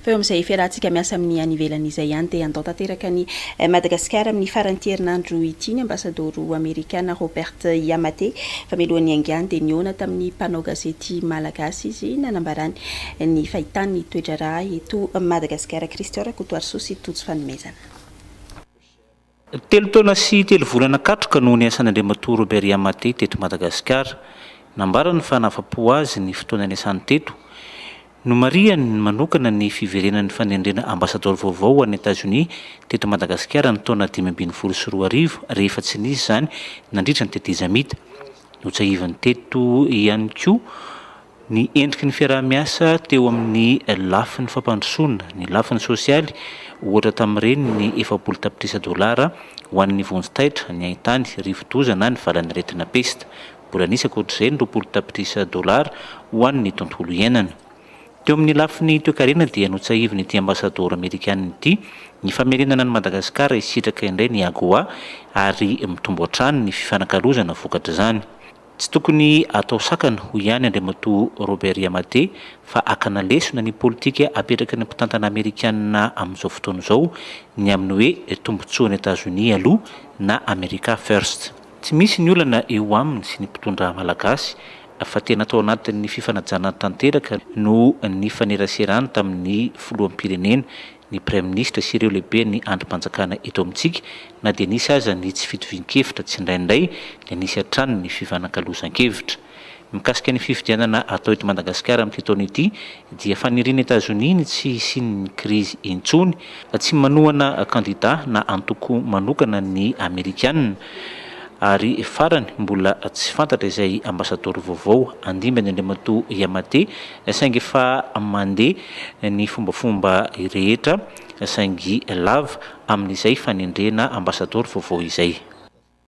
fa eo amin'izay fiarahantsika miasa amin'ny anivelany izay ihany dia andao tanteraka ny Madagasikara amin'ny faran'ny herinandro ity ny ambasadoro amerikana Robert Yamate fa mialohan'ny haingany dia niona tamin'ny mpanao gazety malagasy izy nanambarany ny fahitany toedrara eto Madagasikara. Christian Kotoarsosy tojo fanomezana. Telo taona sy telo volana katroka no niasan'Andriamatoa Robert Yamate teto Madagasikara. Nambarany fa nafapo azy ny fotoana niasany teto. Nomariany manokana ny fiverenan'ny fanendrena ambasador vaovao any États-Unis teto Madagasikara ny taona 2024 rehefa tsy nisy zany nandritra ny tety Zamita. Notsahivany teto ihany koa ny endriky ny fiaraha-miasa teo amin'ny lafin'ny fampandrosoana, ny lafin'ny sosialy, ohatra tamin'ireny ny 40 tapitrisa dolara ho an'ny vonjitaitra ny ahitany rivo-doza na ny valan'ny aretina pesta. Mbola nisy ankoatr'izay 20 tapitrisa dolara ho an'ny tontolo iainana. Teo amin'ny lafin'ny toe-karena dia notsahivany ity ambasador amerikanina ity ny famerenana ny Madagasikara isitraka indray ny AGOA ary mitombo hatrany ny fifanakalozana vokatra izany. Tsy tokony atao sakana ho ihany Andriamatoa Robert Yamate fa akana lesona ny politika apetraka ny mpitantana Amerikanina amin'izao fotoana izao ny amin'ny hoe tombontsoan'ny États-Unis aloha na America First. Tsy misy ny olana eo aminy sy ny mpitondra malagasy fa tena tao anatin'ny fifanajana tanteraka no ny faneraserana tamin'ny filoham-pirenena ny Prime Ministre sy ireo lehibe ny andrim-panjakana eto amintsika na dia nisy aza ny tsy fitovian-kevitra tsy indraindray dia nisy hatrany ny fifanankalozan-kevitra. Mikasika ny fifidianana atao eto Madagasikara amin'ity taona ity dia fanirian'ny États-Unis ny tsy hisian'ny krizy intsony, tsy manohana kandida na antoko manokana ny Amerikanina. Ary farany mbola tsy fantatra izay ambasador vaovao andimbany Andriamatoa Yamate saingy efa mandeha ny fombafomba rehetra saingy lava amin'izay fanendrena ambasador vaovao izay.